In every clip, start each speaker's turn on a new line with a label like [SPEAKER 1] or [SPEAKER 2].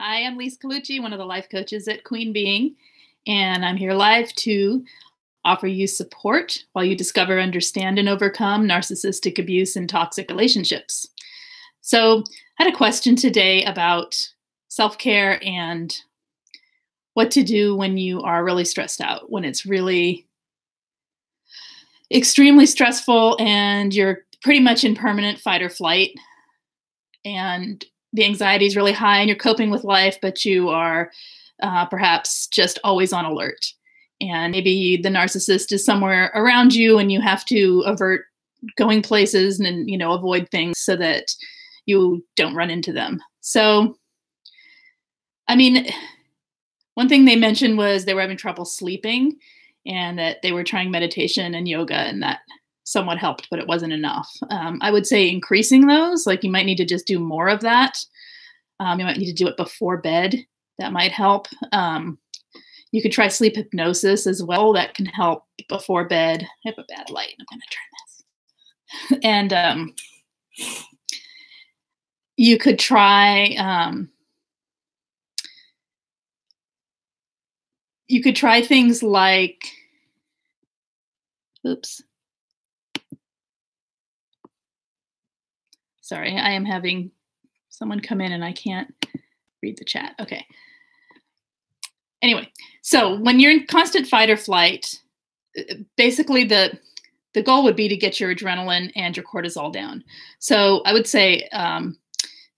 [SPEAKER 1] Hi, I'm Lise Colucci, one of the life coaches at Queen Being, and I'm here live to offer you support while you discover, understand, and overcome narcissistic abuse and toxic relationships. So, I had a question today about self-care and what to do when you are really stressed out, when it's really extremely stressful and you're pretty much in permanent fight or flight, and the anxiety is really high and you're coping with life, but you are perhaps just always on alert. And maybe the narcissist is somewhere around you and you have to avert going places and, avoid things so that you don't run into them. So, one thing they mentioned was they were having trouble sleeping and that they were trying meditation and yoga, and that somewhat helped, but it wasn't enough. I would say increasing those, like you might need to just do more of that. You might need to do it before bed. That might help. You could try sleep hypnosis as well. That can help before bed. I have a bad light. I'm going to turn this. And you could try things like, oops. Sorry, I am having someone come in and I can't read the chat. Okay. Anyway, so when you're in constant fight or flight, basically the goal would be to get your adrenaline and your cortisol down. So I would say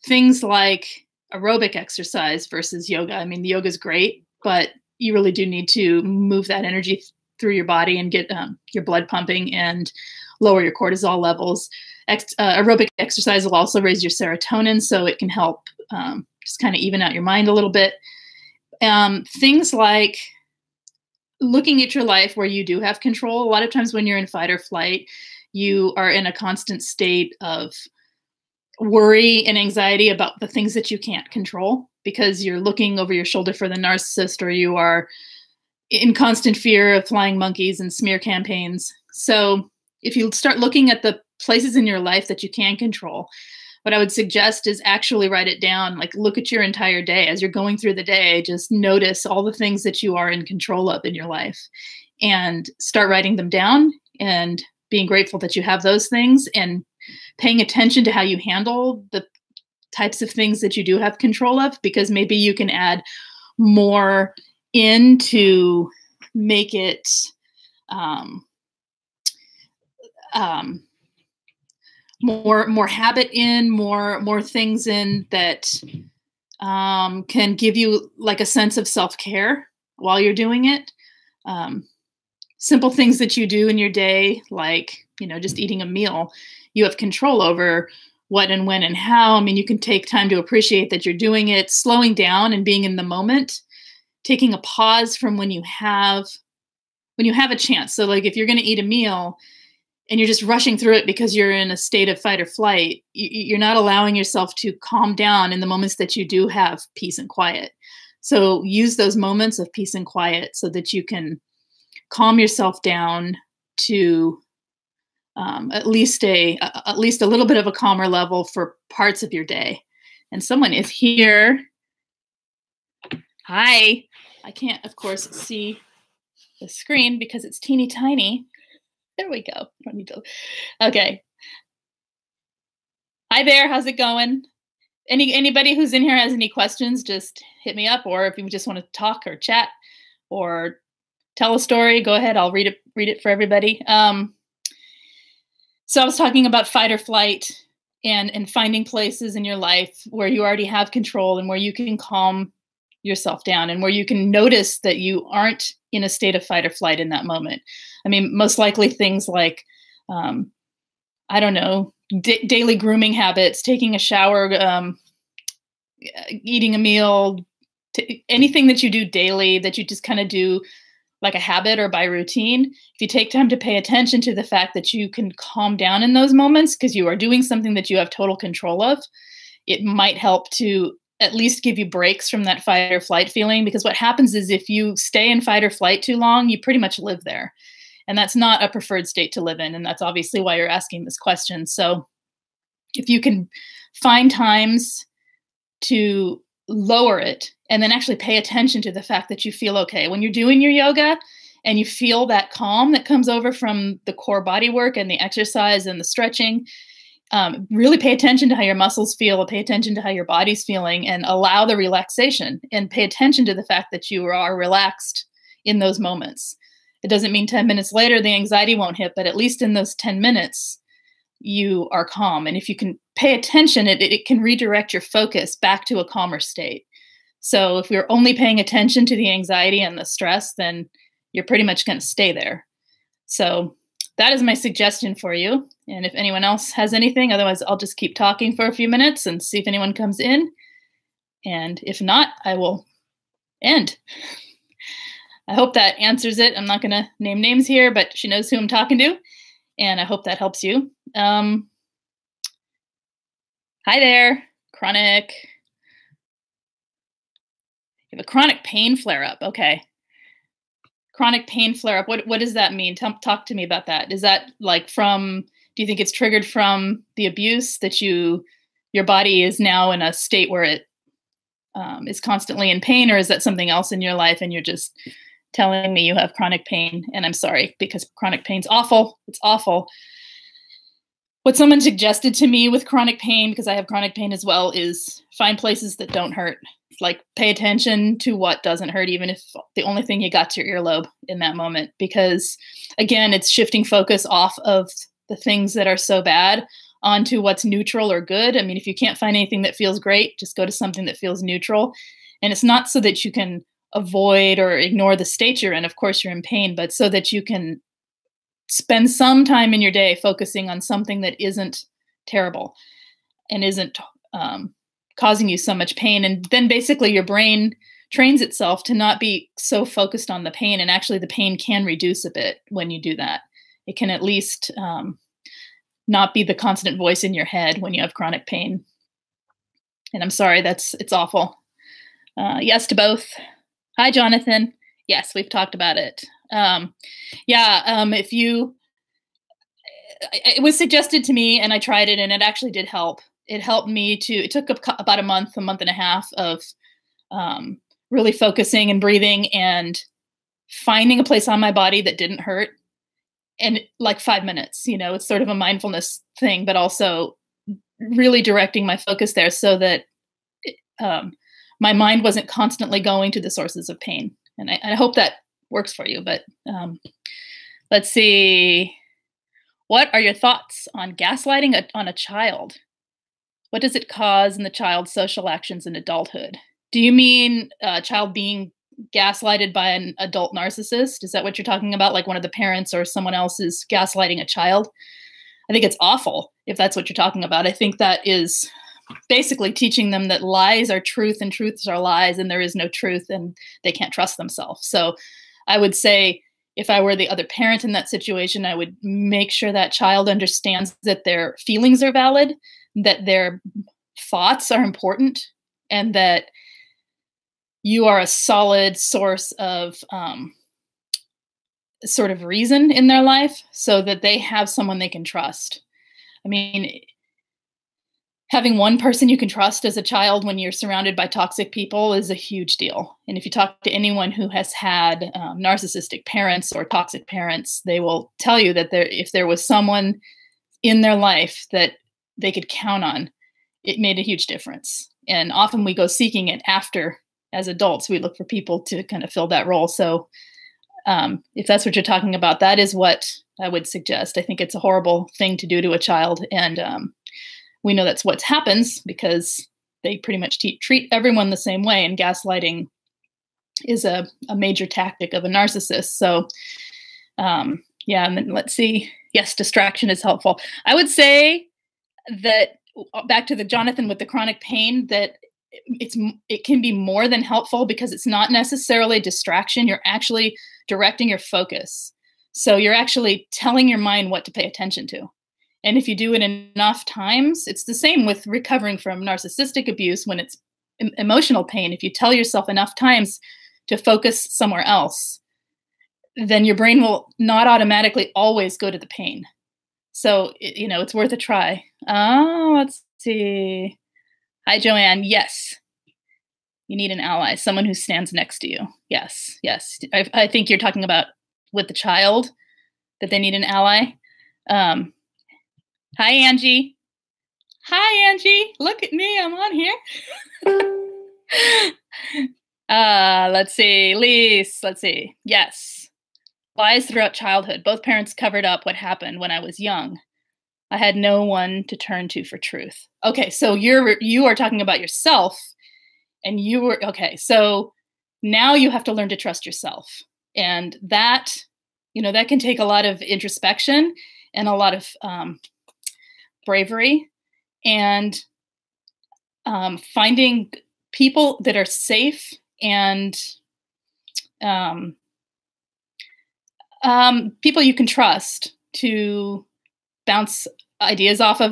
[SPEAKER 1] things like aerobic exercise versus yoga. The yoga is great, but you really do need to move that energy through your body and get your blood pumping and lower your cortisol levels. Aerobic exercise will also raise your serotonin, so it can help just kind of even out your mind a little bit. Things like looking at your life where you do have control. A lot of times when you're in fight or flight, you are in a constant state of worry and anxiety about the things that you can't control because you're looking over your shoulder for the narcissist, or you are in constant fear of flying monkeys and smear campaigns. So if you start looking at the places in your life that you can control, what I would suggest is actually write it down. Like, look at your entire day. As you're going through the day, just notice all the things that you are in control of in your life and start writing them down and being grateful that you have those things and paying attention to how you handle the types of things that you do have control of, because maybe you can add more in to make it more habit in, more things in that can give you like a sense of self-care while you're doing it. Simple things that you do in your day, like, just eating a meal, you have control over what and when and how. You can take time to appreciate that you're doing it, slowing down and being in the moment, taking a pause from when you have a chance. So like if you're going to eat a meal and you're just rushing through it because you're in a state of fight or flight, you're not allowing yourself to calm down in the moments that you do have peace and quiet. So use those moments of peace and quiet so that you can calm yourself down to at least a little bit of a calmer level for parts of your day. And someone is here. Hi. I can't, of course, see the screen because it's teeny tiny. There we go. Okay. Hi there. How's it going? Anybody who's in here has any questions, just hit me up. Or if you just want to talk or chat or tell a story, go ahead. I'll read it for everybody. So I was talking about fight or flight and finding places in your life where you already have control and where you can calm yourself down and where you can notice that you aren't in a state of fight or flight in that moment. Most likely things like, daily grooming habits, taking a shower, eating a meal, anything that you do daily that you just kind of do like a habit or by routine. If you take time to pay attention to the fact that you can calm down in those moments because you are doing something that you have total control of, it might help to at least give you breaks from that fight or flight feeling. Because what happens is if you stay in fight or flight too long, you pretty much live there. And that's not a preferred state to live in. And that's obviously why you're asking this question. So if you can find times to lower it and then actually pay attention to the fact that you feel okay. When you're doing your yoga and you feel that calm that comes over from the core body work and the exercise and the stretching, really pay attention to how your muscles feel, pay attention to how your body's feeling, and allow the relaxation, and pay attention to the fact that you are relaxed in those moments. It doesn't mean 10 minutes later the anxiety won't hit, but at least in those 10 minutes, you are calm. And if you can pay attention, it can redirect your focus back to a calmer state. So if you're only paying attention to the anxiety and the stress, then you're pretty much going to stay there. So that is my suggestion for you. And if anyone else has anything, otherwise I'll just keep talking for a few minutes and see if anyone comes in. And if not, I will end. I hope that answers it. I'm not going to name names here, but she knows who I'm talking to. And I hope that helps you. Hi there, chronic. You have a chronic pain flare-up. Okay. Chronic pain flare-up. What does that mean? Talk to me about that. Is that like from, do you think it's triggered from the abuse that your body is now in a state where it is constantly in pain, or is that something else in your life and you're just telling me you have chronic pain? And I'm sorry, because chronic pain's awful. It's awful. What someone suggested to me with chronic pain, because I have chronic pain as well, is find places that don't hurt. Like pay attention to what doesn't hurt, even if the only thing you got to your earlobe in that moment. Because again, it's shifting focus off of the things that are so bad onto what's neutral or good. I mean, if you can't find anything that feels great, just go to something that feels neutral. And it's not so that you can avoid or ignore the state you're in. Of course, you're in pain, but so that you can spend some time in your day focusing on something that isn't terrible and isn't causing you so much pain. And then basically your brain trains itself to not be so focused on the pain. And actually the pain can reduce a bit when you do that. It can at least not be the constant voice in your head when you have chronic pain. And I'm sorry, it's awful. Yes to both. Hi, Jonathan. Yes, we've talked about it. It was suggested to me and I tried it and it actually did help. It helped me it took about a month and a half of really focusing and breathing and finding a place on my body that didn't hurt. And like 5 minutes, it's sort of a mindfulness thing, but also really directing my focus there so that my mind wasn't constantly going to the sources of pain. And I hope that works for you, but let's see. What are your thoughts on gaslighting on a child? What does it cause in the child's social actions in adulthood? Do you mean a child being gaslighted by an adult narcissist? Is that what you're talking about? Like one of the parents or someone else is gaslighting a child? I think it's awful if that's what you're talking about. I think that is basically teaching them that lies are truth and truths are lies and there is no truth and they can't trust themselves. So I would say if I were the other parent in that situation, I would make sure that child understands that their feelings are valid, that their thoughts are important, and that you are a solid source of sort of reason in their life so that they have someone they can trust. I mean, having one person you can trust as a child when you're surrounded by toxic people is a huge deal. And if you talk to anyone who has had narcissistic parents or toxic parents, they will tell you that if there was someone in their life that they could count on, it made a huge difference. And often we go seeking it after, as adults, we look for people to kind of fill that role. So if that's what you're talking about, that is what I would suggest. I think it's a horrible thing to do to a child. And we know that's what happens because they pretty much treat everyone the same way. And gaslighting is a major tactic of a narcissist. So yeah, and then let's see. Yes, distraction is helpful. I would say that, back to the Jonathan with the chronic pain, that it can be more than helpful because it's not necessarily a distraction. You're actually directing your focus. So you're actually telling your mind what to pay attention to. And if you do it enough times, it's the same with recovering from narcissistic abuse when it's emotional pain. If you tell yourself enough times to focus somewhere else, then your brain will not automatically always go to the pain. So, it's worth a try. Oh, let's see. Hi, Joanne. Yes. You need an ally, someone who stands next to you. Yes, yes. I think you're talking about with the child, that they need an ally. Hi, Angie. Hi, Angie. Look at me. I'm on here. Let's see. Lise, let's see. Yes. Lies throughout childhood. Both parents covered up what happened when I was young. I had no one to turn to for truth. Okay, so you are talking about yourself, and you were okay. So now you have to learn to trust yourself, and that, that can take a lot of introspection and a lot of bravery, and finding people that are safe and people you can trust to bounce ideas off of.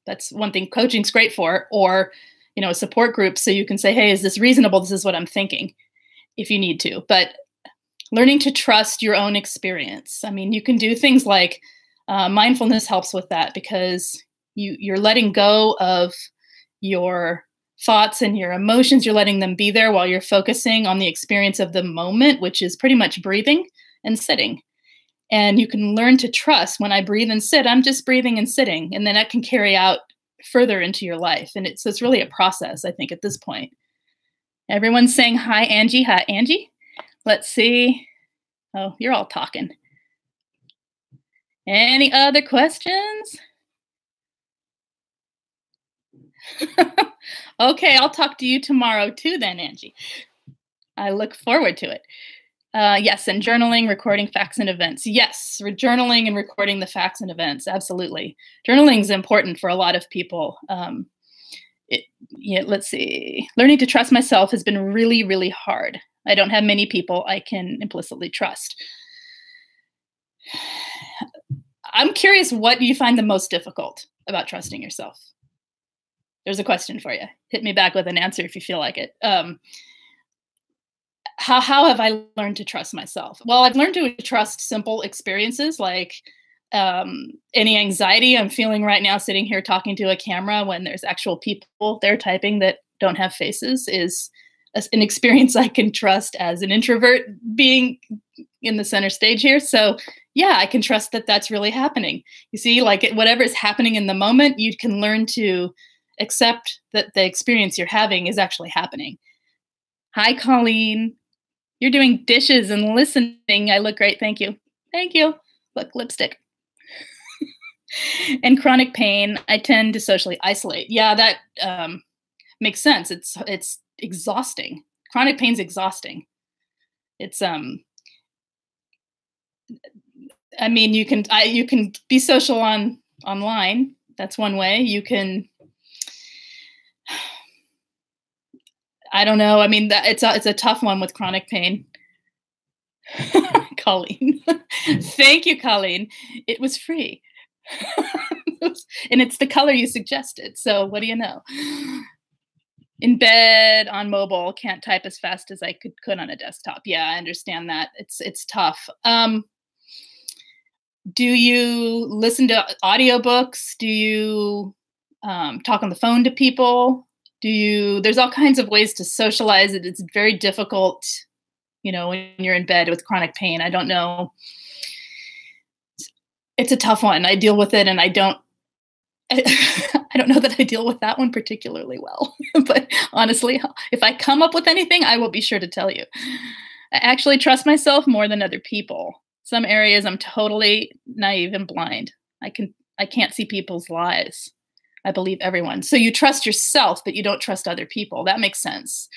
[SPEAKER 1] That's one thing coaching's great for, or a support group, so you can say, hey, is this reasonable? This is what I'm thinking, if you need to. But learning to trust your own experience. I mean, you can do things like mindfulness helps with that, because you're letting go of your thoughts and your emotions. You're letting them be there while you're focusing on the experience of the moment, which is pretty much breathing and sitting. And you can learn to trust, when I breathe and sit, I'm just breathing and sitting. And then that can carry out further into your life. And so it's really a process, I think, at this point. Everyone's saying hi, Angie. Hi, Angie. Let's see. Oh, you're all talking. Any other questions? Okay, I'll talk to you tomorrow too then, Angie. I look forward to it. Yes, and journaling, recording facts and events. Yes, journaling and recording the facts and events. Absolutely. Journaling is important for a lot of people. Let's see. Learning to trust myself has been really, really hard. I don't have many people I can implicitly trust. I'm curious, what do you find the most difficult about trusting yourself? There's a question for you. Hit me back with an answer if you feel like it. How have I learned to trust myself? Well, I've learned to trust simple experiences, like any anxiety I'm feeling right now sitting here talking to a camera when there's actual people there typing that don't have faces is an experience I can trust as an introvert being in the center stage here. So yeah, I can trust that that's really happening. You see, like whatever is happening in the moment, you can learn to accept that the experience you're having is actually happening. Hi, Colleen. You're doing dishes and listening. I look great. Thank you. Thank you. Look, lipstick. And chronic pain, I tend to socially isolate. Yeah, that makes sense. It's exhausting. Chronic pain's exhausting. It's I mean, you can be social online. That's one way. You can, I don't know. I mean, it's a tough one with chronic pain. Colleen. Thank you, Colleen. It was free. And it's the color you suggested. So what do you know? In bed, on mobile, can't type as fast as I could on a desktop. Yeah, I understand that. It's tough. Do you listen to audiobooks? Do you talk on the phone to people? There's all kinds of ways to socialize it. It's very difficult, when you're in bed with chronic pain. I don't know. It's a tough one. I deal with it, and I don't know that I deal with that one particularly well. But honestly, if I come up with anything, I will be sure to tell you. I actually trust myself more than other people. Some areas I'm totally naive and blind. I can't see people's lies. I believe everyone. So you trust yourself, but you don't trust other people. That makes sense.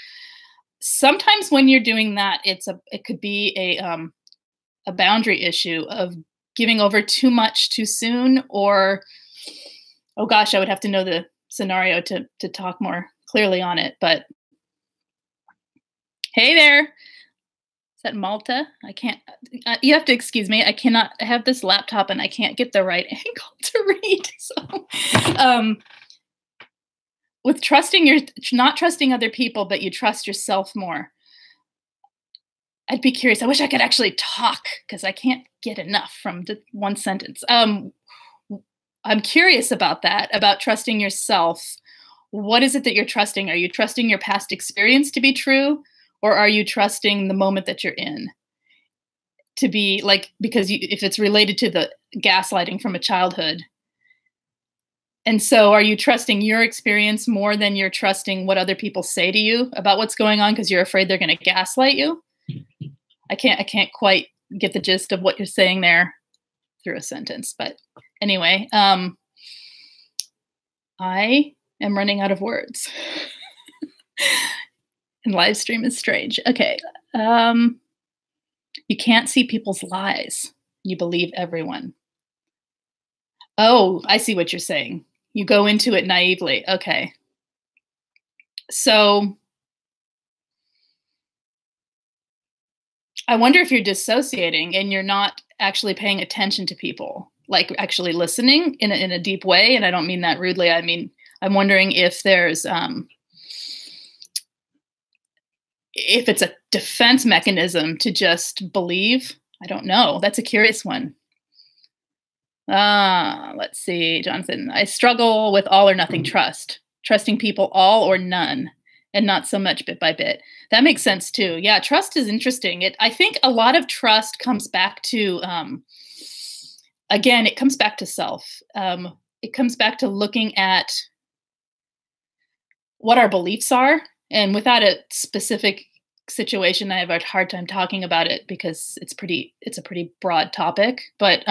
[SPEAKER 1] Sometimes when you're doing that, it could be a boundary issue of giving over too much too soon, or, oh gosh, I would have to know the scenario to talk more clearly on it. But hey there. Is that Malta? I can't, you have to excuse me. I have this laptop and I can't get the right angle to read. So, with not trusting other people, but you trust yourself more. I'd be curious. I wish I could actually talk, because I can't get enough from one sentence. I'm curious about that, about trusting yourself. what is it that you're trusting? Are you trusting your past experience to be true, or are you trusting the moment that you're in to be like, because if it's related to the gaslighting from a childhood. And so are you trusting your experience more than you're trusting what other people say to you about what's going on because you're afraid they're going to gaslight you? I can't quite get the gist of what you're saying there through a sentence, but anyway, I am running out of words. And live stream is strange. Okay. You can't see people's lies. You believe everyone. Oh, I see what you're saying. You go into it naively. Okay. So I wonder if you're dissociating and you're not actually paying attention to people, like actually listening in a deep way. And I don't mean that rudely. I mean, I'm wondering if there's, if it's a defense mechanism to just believe. I don't know. That's a curious one. Let's see, Jonathan. I struggle with all or nothing trust, trusting people all or none, and not so much bit by bit. That makes sense too. Yeah, trust is interesting. I think a lot of trust comes back to, again, it comes back to self. It comes back to looking at what our beliefs are. And without a specific situation, I have a hard time talking about it because it's a pretty broad topic. But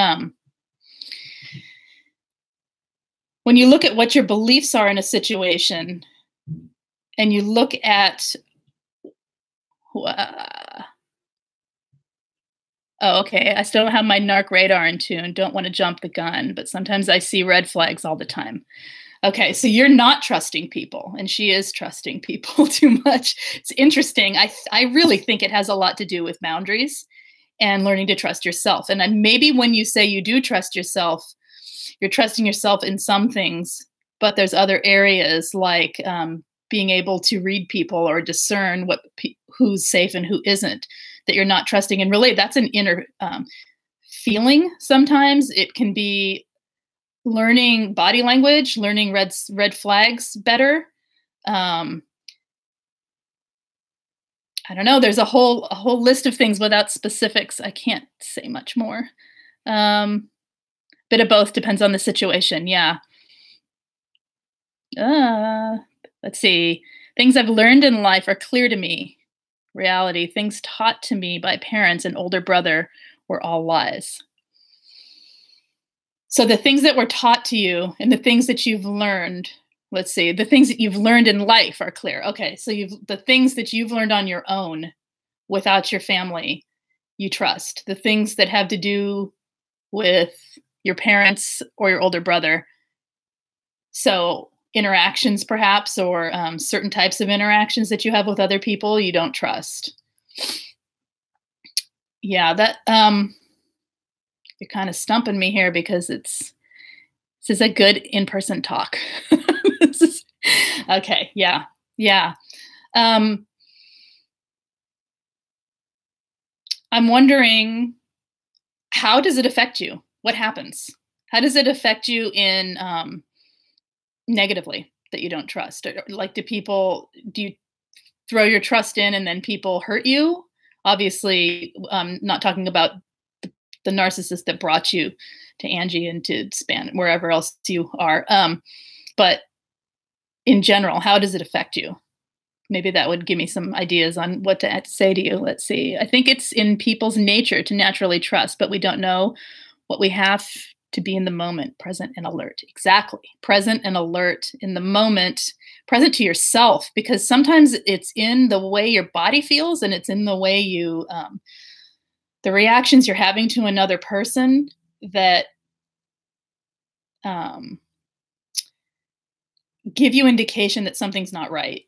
[SPEAKER 1] when you look at what your beliefs are in a situation, and you look at, oh, okay, I still don't have my narc radar in tune. Don't want to jump the gun, but sometimes I see red flags all the time. Okay, so you're not trusting people, and she is trusting people too much. It's interesting. I really think it has a lot to do with boundaries and learning to trust yourself. And then maybe when you say you do trust yourself, you're trusting yourself in some things, but there's other areas like being able to read people or discern who's safe and who isn't, that you're not trusting. And really, that's an inner feeling. Sometimes it can be learning body language, learning red flags better. I don't know. There's a whole list of things without specifics. I can't say much more. Bit of both, depends on the situation. Yeah. Let's see. Things I've learned in life are clear to me. Reality. Things taught to me by parents and older brother were all lies. So the things that were taught to you and the things that you've learned, let's see, the things that you've learned in life are clear. Okay, so the things that you've learned on your own without your family, you trust. The things that have to do with your parents or your older brother. So interactions perhaps, or certain types of interactions that you have with other people, you don't trust. Yeah, that you're kind of stumping me here because this is a good in-person talk. Okay, yeah. I'm wondering, how does it affect you? What happens? How does it affect you in negatively that you don't trust? Or, like, do you throw your trust in and then people hurt you? Obviously, not talking about the narcissist that brought you to Angie and to Span, wherever else you are. But in general, how does it affect you? Maybe that would give me some ideas on what to say to you. Let's see. I think it's in people's nature to naturally trust, but we don't know what we have to be in the moment, present and alert. Exactly. Present and alert in the moment, present to yourself, because sometimes it's in the way your body feels and it's in the way you, the reactions you're having to another person that give you indication that something's not right.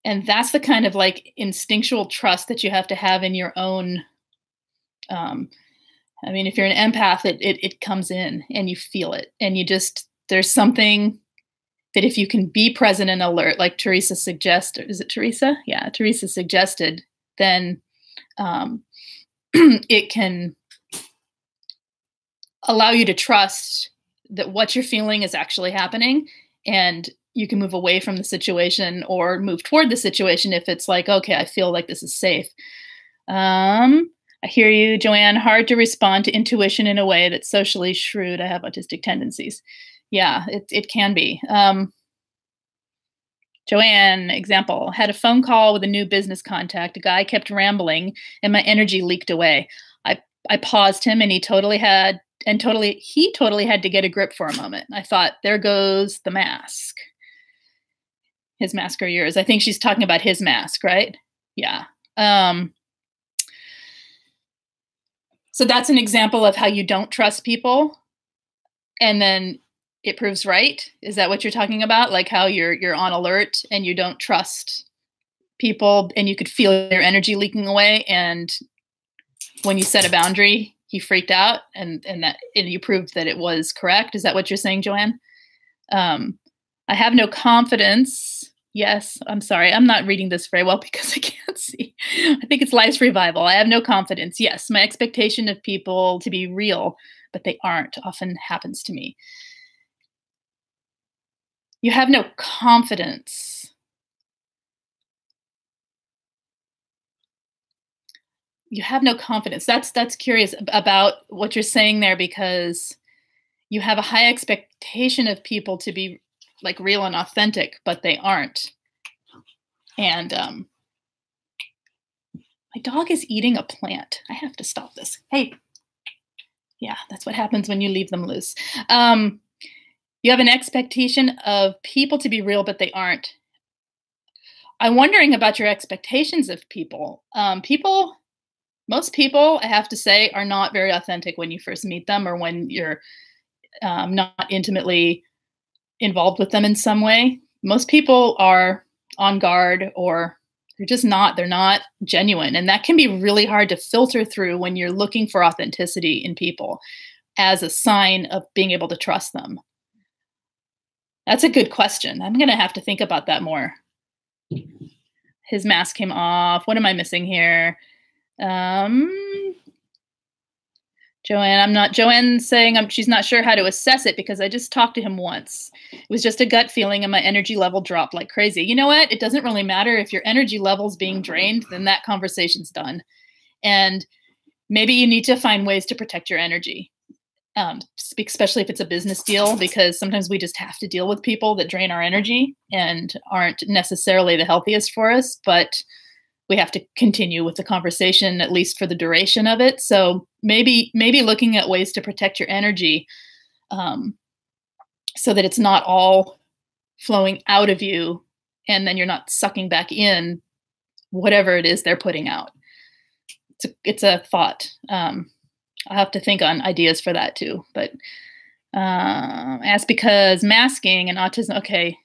[SPEAKER 1] And that's the kind of like instinctual trust that you have to have in your own. I mean, if you're an empath, it comes in and you feel it, and there's something that if you can be present and alert, like Teresa suggested, is it Teresa? Yeah, Teresa suggested, then it can allow you to trust that what you're feeling is actually happening, and you can move away from the situation or move toward the situation if it's like, okay, I feel like this is safe. I hear you, Joanne. Hard to respond to intuition in a way that's socially shrewd. I have autistic tendencies. Yeah, it can be. Joanne, example, had a phone call with a new business contact. A guy kept rambling and my energy leaked away. I paused him and he totally had to get a grip for a moment. I thought, there goes the mask. His mask or yours? I think she's talking about his mask, right? Yeah. So that's an example of how you don't trust people and then it proves right. Is that what you're talking about? Like how you're on alert and you don't trust people and you could feel your energy leaking away. And when you set a boundary, he freaked out and you proved that it was correct. Is that what you're saying, Joanne? I have no confidence. Yes, I'm sorry. I'm not reading this very well because I can't see. I think it's Life's Revival. I have no confidence. Yes, my expectation of people to be real, but they aren't, often happens to me. You have no confidence. You have no confidence. That's curious about what you're saying there because you have a high expectation of people to be like real and authentic, but they aren't. And my dog is eating a plant. I have to stop this. Hey. Yeah, that's what happens when you leave them loose. You have an expectation of people to be real, but they aren't. I'm wondering about your expectations of people. Most people, I have to say, are not very authentic when you first meet them or when you're not intimately involved with them in some way. Most people are on guard or they're not genuine. And that can be really hard to filter through when you're looking for authenticity in people as a sign of being able to trust them. That's a good question. I'm going to have to think about that more. His mask came off. What am I missing here? Joanne's saying she's not sure how to assess it because I just talked to him once. It was just a gut feeling and my energy level dropped like crazy. You know what? It doesn't really matter if your energy level's being drained, then that conversation's done. And maybe you need to find ways to protect your energy, especially if it's a business deal, because sometimes we just have to deal with people that drain our energy and aren't necessarily the healthiest for us, but we have to continue with the conversation, at least for the duration of it. So maybe looking at ways to protect your energy so that it's not all flowing out of you and then you're not sucking back in whatever it is they're putting out. It's a thought. I'll have to think on ideas for that too. But ask because masking and autism, okay.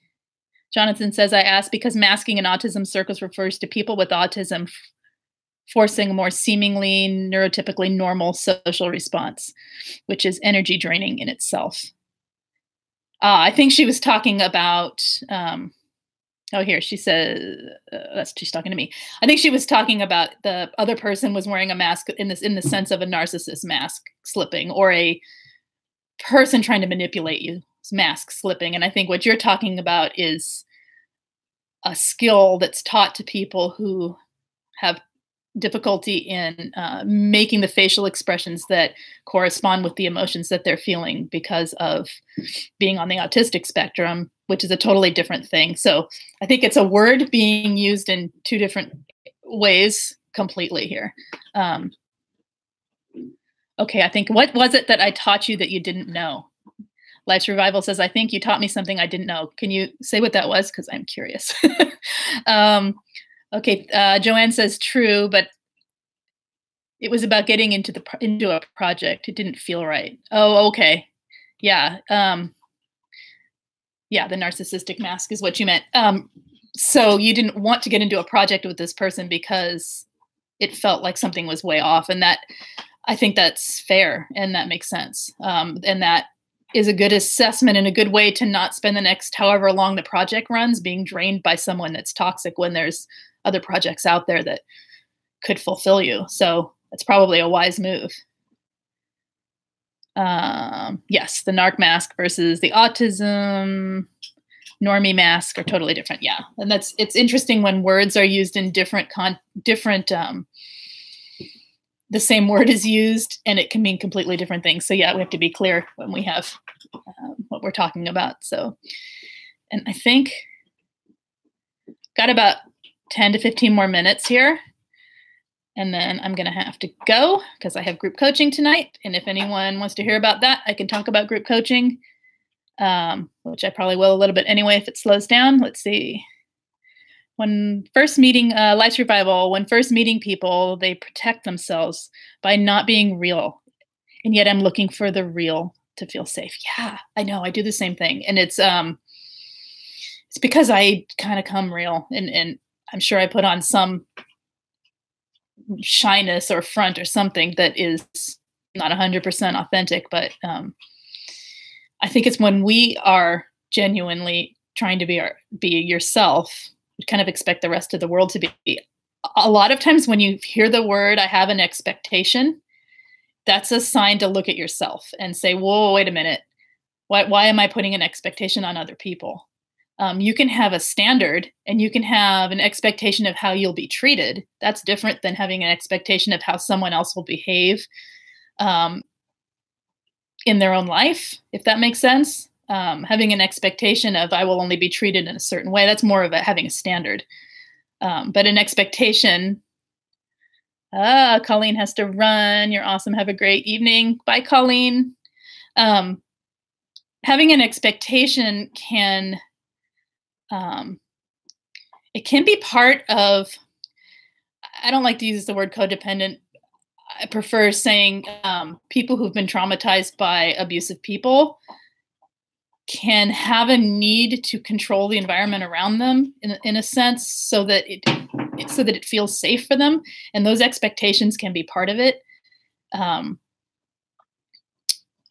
[SPEAKER 1] Jonathan says, I asked because masking in autism circles refers to people with autism forcing a more seemingly neurotypically normal social response, which is energy draining in itself. I think she was talking about, here she says, she's talking to me. I think she was talking about the other person was wearing a mask in the sense of a narcissist mask slipping or a person trying to manipulate you, mask slipping. And I think what you're talking about is a skill that's taught to people who have difficulty in making the facial expressions that correspond with the emotions that they're feeling because of being on the autistic spectrum, which is a totally different thing. So I think it's a word being used in two different ways completely here. Okay, I think, what was it that I taught you that you didn't know? Life's Revival says, I think you taught me something I didn't know. Can you say what that was? Because I'm curious. Okay, Joanne says true, but it was about getting into a project. It didn't feel right. Oh, okay. Yeah. Yeah, the narcissistic mask is what you meant. So you didn't want to get into a project with this person because it felt like something was way off. And that, I think that's fair and that makes sense. And that is a good assessment and a good way to not spend the next however long the project runs being drained by someone that's toxic when there's other projects out there that could fulfill you. So that's probably a wise move. Yes, the narc mask versus the autism. normie mask are totally different. Yeah. And it's interesting when words are used in different, the same word is used and it can mean completely different things. So yeah, we have to be clear when we have what we're talking about. So, and I think got about 10 to 15 more minutes here. And then I'm going to have to go because I have group coaching tonight. And if anyone wants to hear about that, I can talk about group coaching, which I probably will a little bit anyway if it slows down. Let's see. When first meeting life survival, when first meeting people, they protect themselves by not being real. And yet I'm looking for the real to feel safe. Yeah, I know. I do the same thing. And it's because I kind of come real and I'm sure I put on some shyness or front or something that is not 100% authentic, but I think it's when we are genuinely trying to be yourself, you kind of expect the rest of the world to be. A lot of times when you hear the word, I have an expectation, that's a sign to look at yourself and say, whoa, wait a minute. Why am I putting an expectation on other people? You can have a standard and you can have an expectation of how you'll be treated. That's different than having an expectation of how someone else will behave in their own life, if that makes sense. Having an expectation of I will only be treated in a certain way, that's more of having a standard. But an expectation, Colleen has to run. You're awesome. Have a great evening. Bye, Colleen. Having an expectation it can be part of, I don't like to use the word codependent. I prefer saying people who've been traumatized by abusive people can have a need to control the environment around them in a sense so that it feels safe for them. And those expectations can be part of it.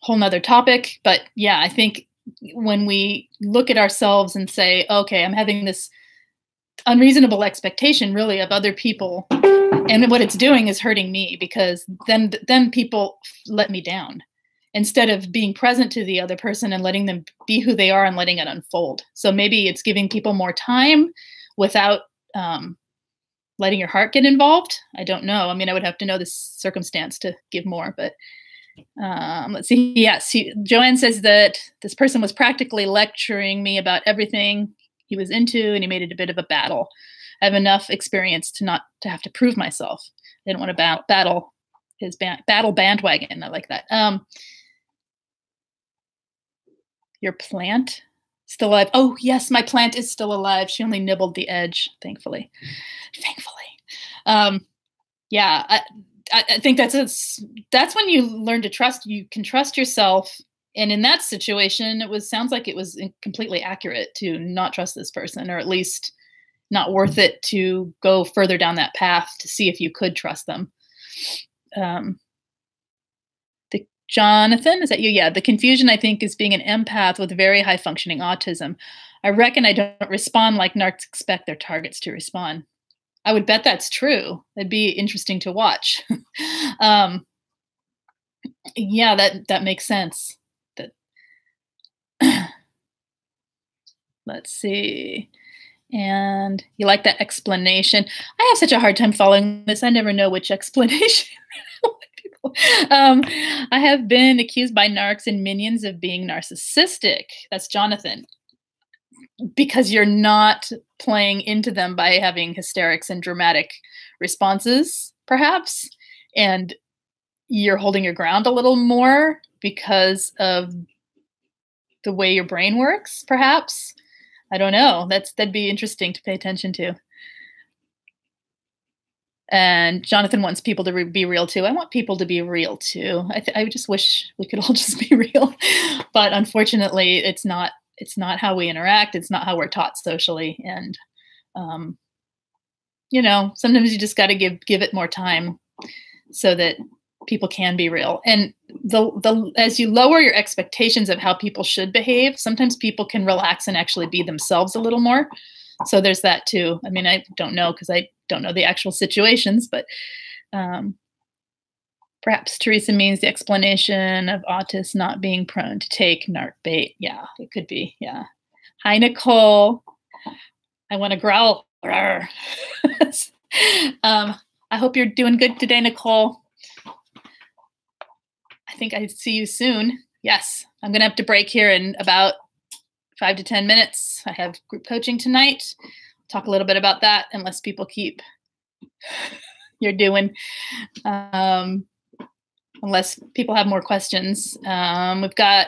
[SPEAKER 1] Whole nother topic. But yeah, I think when we look at ourselves and say, okay, I'm having this unreasonable expectation really of other people, and what it's doing is hurting me because then people let me down instead of being present to the other person and letting them be who they are and letting it unfold. So maybe it's giving people more time without letting your heart get involved. I don't know. I mean, I would have to know the circumstance to give more, but let's see. Yes, Joanne says that this person was practically lecturing me about everything he was into, and he made it a bit of a battle. I have enough experience to not to have to prove myself. I didn't want to battle his battle bandwagon. I like that. Your plant still alive? Oh yes, my plant is still alive. She only nibbled the edge, thankfully. Yeah. I think that's when you learn to trust. You can trust yourself. And in that situation, sounds like it was completely accurate to not trust this person, or at least not worth it to go further down that path to see if you could trust them. Jonathan, is that you? Yeah. The confusion, I think, is being an empath with very high functioning autism. I reckon I don't respond like narcs expect their targets to respond. I would bet that's true. It'd be interesting to watch. Yeah, that makes sense. Let's see. And you like that explanation? I have such a hard time following this. I never know which explanation. I have been accused by narcs and minions of being narcissistic. That's Jonathan. Because you're not playing into them by having hysterics and dramatic responses, perhaps, and you're holding your ground a little more because of the way your brain works, perhaps. I don't know. That'd be interesting to pay attention to. And Jonathan wants people to be real too. I want people to be real too. I just wish we could all just be real, but unfortunately, it's not how we interact. It's not how we're taught socially. And, sometimes you just got to give it more time so that people can be real. And as you lower your expectations of how people should behave, sometimes people can relax and actually be themselves a little more. So there's that too. I mean, I don't know because I don't know the actual situations, but perhaps Teresa means the explanation of autists not being prone to take narc bait. Yeah, it could be. Yeah. Hi, Nicole. I want to growl. I hope you're doing good today, Nicole. I think I see you soon. Yes, I'm going to have to break here in about 5 to 10 minutes. I have group coaching tonight. Talk a little bit about that, unless people keep you're doing. Unless people have more questions. We've got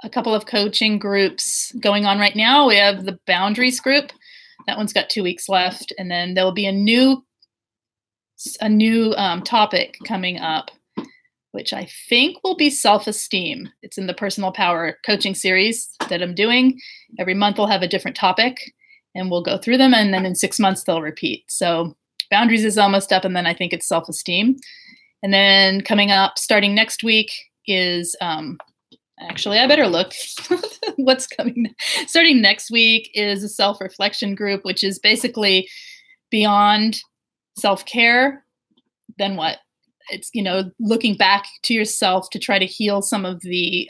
[SPEAKER 1] a couple of coaching groups going on right now. We have the boundaries group. That one's got 2 weeks left. And then there'll be a new topic coming up, which I think will be self-esteem. It's in the personal power coaching series that I'm doing. Every month we'll have a different topic and we'll go through them. And then in 6 months they'll repeat. So boundaries is almost up. And then I think it's self-esteem. And then coming up starting next week is, actually, I better look what's coming. Starting next week is a self-reflection group, which is basically beyond self-care. Then what? It's, looking back to yourself to try to heal some of these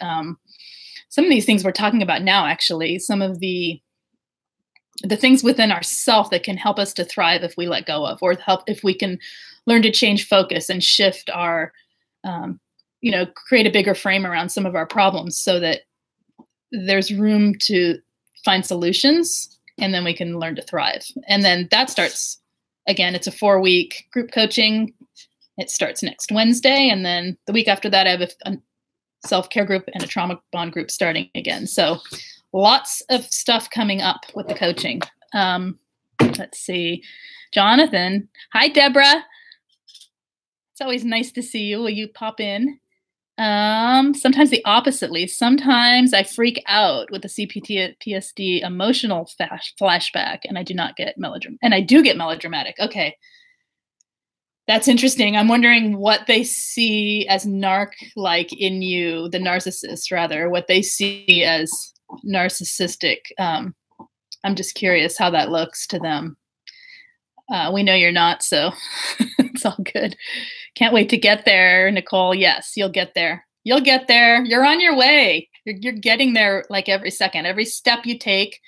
[SPEAKER 1] things we're talking about now, actually, some of the things within ourself that can help us to thrive if we let go of, or help if we can learn to change focus and shift our, create a bigger frame around some of our problems so that there's room to find solutions, and then we can learn to thrive. And then that starts, again, it's a 4-week group coaching. It starts next Wednesday. And then the week after that, I have a self-care group and a trauma bond group starting again. So lots of stuff coming up with the coaching. Let's see. Jonathan. Hi, Deborah. It's always nice to see you. Will you pop in? Sometimes the opposite, Lise. Sometimes I freak out with the CPTSD emotional flashback, and I do not get melodramatic. And I do get melodramatic. Okay. That's interesting. I'm wondering what they see as narc-like in you, the narcissist, rather, what they see as narcissistic. I'm just curious how that looks to them. We know you're not, so it's all good. Can't wait to get there, Nicole. Yes, you'll get there. You'll get there. You're on your way. You're getting there like every second. Every step you take,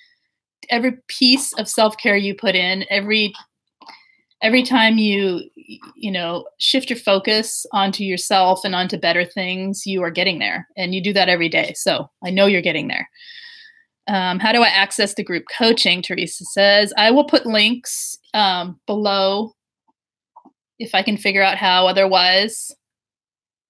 [SPEAKER 1] every piece of self-care you put in, every time you shift your focus onto yourself and onto better things, you are getting there. And you do that every day. So I know you're getting there. How do I access the group coaching? Teresa says, I will put links below if I can figure out how. Otherwise,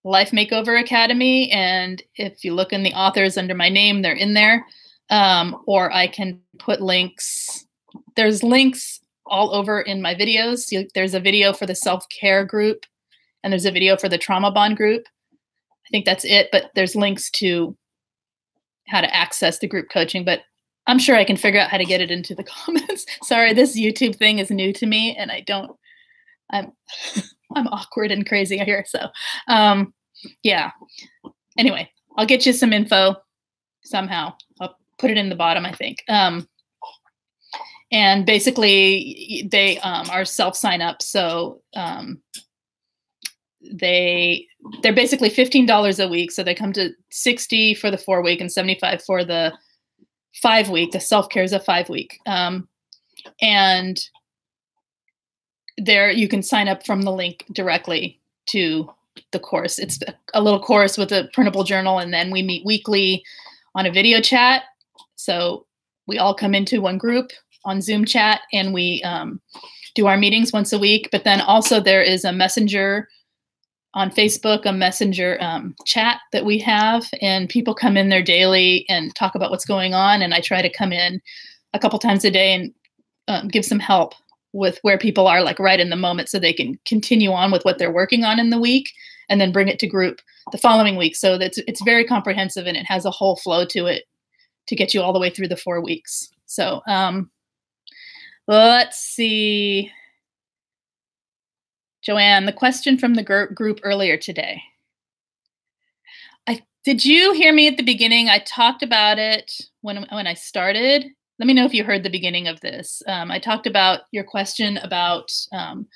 [SPEAKER 1] Life Makeover Academy. And if you look in the authors under my name, they're in there. Or I can put links. There's links all over in my videos. There's a video for the self-care group, and there's a video for the trauma bond group. I think that's it. But there's links to how to access the group coaching, but I'm sure I can figure out how to get it into the comments. Sorry, this YouTube thing is new to me, and I'm awkward and crazy here. So, yeah. Anyway, I'll get you some info somehow. I'll put it in the bottom, I think. And basically, they are self-sign up. So they're basically $15 a week. So they come to $60 for the 4-week and $75 for the 5-week. The self-care is a 5-week. And there you can sign up from the link directly to the course. It's a little course with a printable journal. And then we meet weekly on a video chat. So we all come into one group on Zoom chat, and we do our meetings once a week. But then also there is a messenger on Facebook, a messenger chat that we have, and people come in there daily and talk about what's going on. And I try to come in a couple times a day and give some help with where people are, like right in the moment, so they can continue on with what they're working on in the week and then bring it to group the following week. So it's very comprehensive, and it has a whole flow to it to get you all the way through the 4 weeks. So let's see. Joanne, the question from the group earlier today. Did you hear me at the beginning? I talked about it when I started. Let me know if you heard the beginning of this. I talked about your question about, you're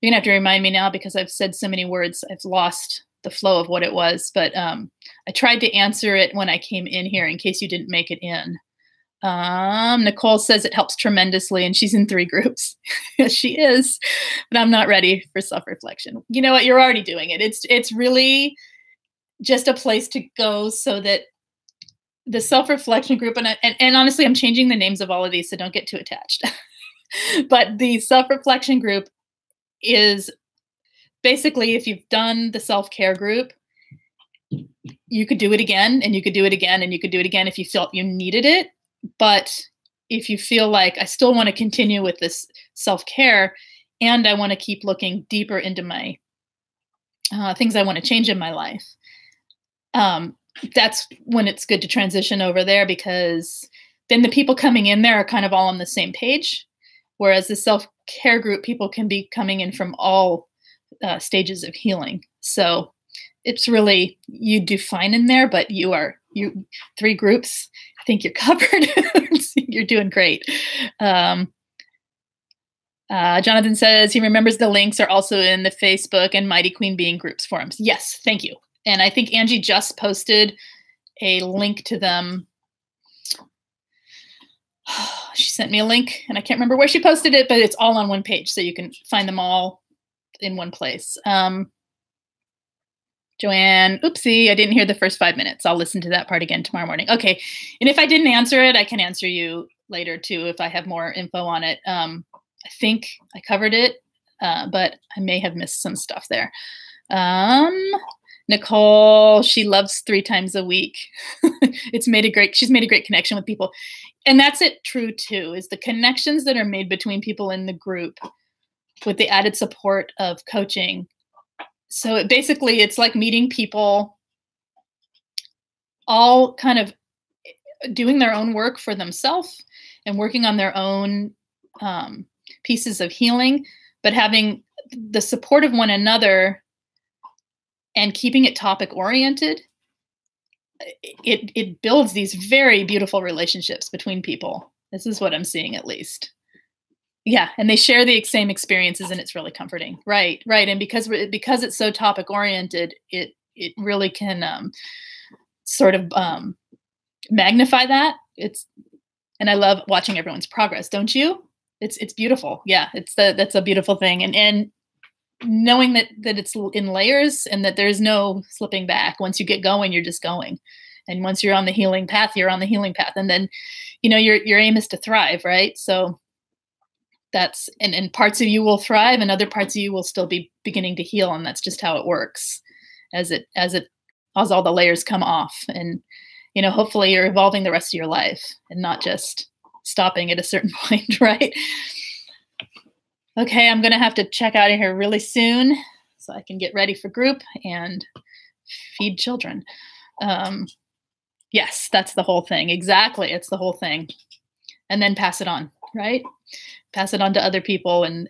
[SPEAKER 1] gonna have to remind me now because I've said so many words, I've lost the flow of what it was, but I tried to answer it when I came in here in case you didn't make it in. Nicole says it helps tremendously, and she's in 3 groups. Yes, she is, but I'm not ready for self-reflection. You know what? You're already doing it. It's really just a place to go so that the self-reflection group, and honestly, I'm changing the names of all of these, so don't get too attached. But the self-reflection group is basically, if you've done the self-care group, you could do it again, and you could do it again, and you could do it again if you felt you needed it. But if you feel like I still want to continue with this self-care and I want to keep looking deeper into my things I want to change in my life, that's when it's good to transition over there, because then the people coming in there are kind of all on the same page. Whereas the self-care group, people can be coming in from all stages of healing. So it's really, you do fine in there, but you 3 groups, I think you're covered. You're doing great. Jonathan says he remembers the links are also in the Facebook and Mighty Queen Being groups forums. Yes, thank you. And I think Angie just posted a link to them. She sent me a link, and I can't remember where she posted it, but it's all on one page, so you can find them all in one place. Joanne, oopsie, I didn't hear the first 5 minutes. I'll listen to that part again tomorrow morning. Okay, and if I didn't answer it, I can answer you later too if I have more info on it. I think I covered it, but I may have missed some stuff there. Nicole, she loves 3 times a week. She's made a great connection with people. And that's it true too, is the connections that are made between people in the group with the added support of coaching. So it's like meeting people all kind of doing their own work for themselves and working on their own pieces of healing, but having the support of one another and keeping it topic oriented. It builds these very beautiful relationships between people. This is what I'm seeing, at least. Yeah, and they share the same experiences, and it's really comforting. Right. And because it's so topic oriented, it really can sort of magnify that. And I love watching everyone's progress, don't you? It's beautiful. Yeah, that's a beautiful thing, and knowing that it's in layers and that there's no slipping back. Once you get going, you're just going. And once you're on the healing path, you're on the healing path. And then, your aim is to thrive, right? So that's, and parts of you will thrive and other parts of you will still be beginning to heal. And that's just how it works as all the layers come off. And, hopefully you're evolving the rest of your life and not just stopping at a certain point, right? Okay, I'm going to have to check out of here really soon so I can get ready for group and feed children. Yes, that's the whole thing. Exactly. It's the whole thing. And then pass it on, right? Pass it on to other people and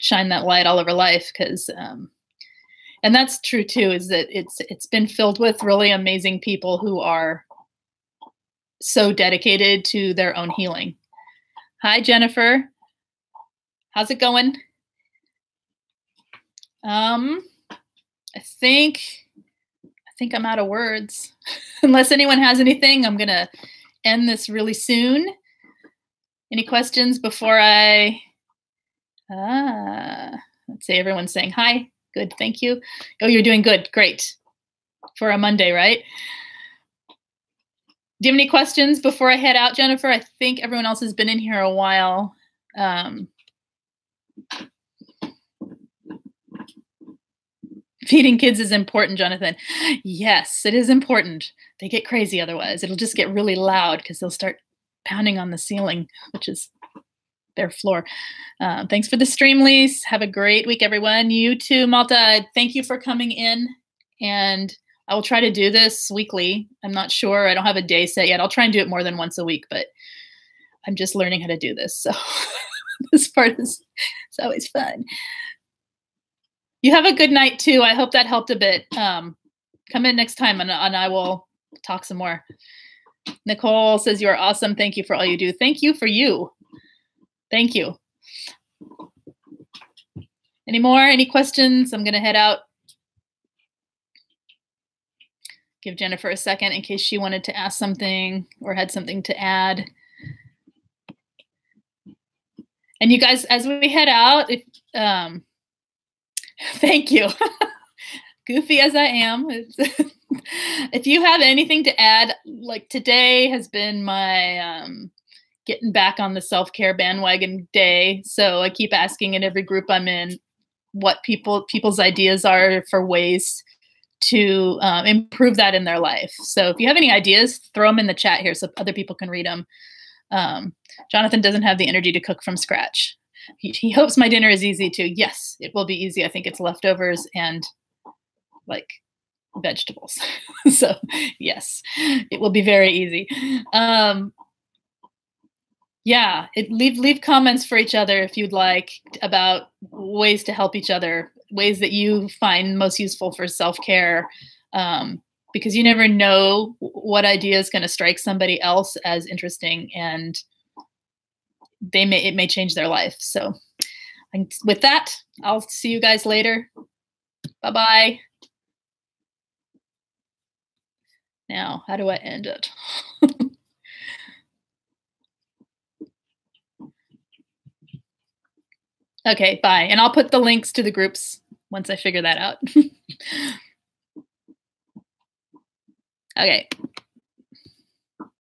[SPEAKER 1] shine that light all over life. And that's true too, is that it's been filled with really amazing people who are so dedicated to their own healing. Hi, Jennifer. How's it going? I think I'm out of words. Unless anyone has anything, I'm going to end this really soon. Any questions before I... let's see, everyone's saying hi. Good, thank you. Oh, you're doing good. Great. For a Monday, right? Do you have any questions before I head out, Jennifer? I think everyone else has been in here a while. Feeding kids is important, Jonathan. Yes, it is important. They get crazy otherwise. It'll just get really loud because they'll start pounding on the ceiling, which is their floor. Thanks for the stream, Lise. Have a great week, everyone. You too, Malta. Thank you for coming in. And I will try to do this weekly. I'm not sure. I don't have a day set yet. I'll try and do it more than once a week, but I'm just learning how to do this. So this part is always fun. You have a good night too. I hope that helped a bit. Come in next time and I will talk some more. Nicole says you are awesome. Thank you for all you do. Thank you for you. Thank you. Any more? Any questions? I'm going to head out. Give Jennifer a second in case she wanted to ask something or had something to add. And you guys, as we head out, thank you. Goofy as I am, if you have anything to add, like today has been my getting back on the self-care bandwagon day. So I keep asking in every group I'm in what people's ideas are for ways to improve that in their life. So if you have any ideas, throw them in the chat here so other people can read them. Jonathan doesn't have the energy to cook from scratch. He hopes my dinner is easy too. Yes, it will be easy. I think it's leftovers and like vegetables. So yes, it will be very easy. Yeah, leave comments for each other if you'd like about ways to help each other, ways that you find most useful for self-care, because you never know what idea is going to strike somebody else as interesting, and it may change their life. So with that, I'll see you guys later. Bye-bye. Now, how do I end it? Okay, bye. And I'll put the links to the groups once I figure that out. Okay.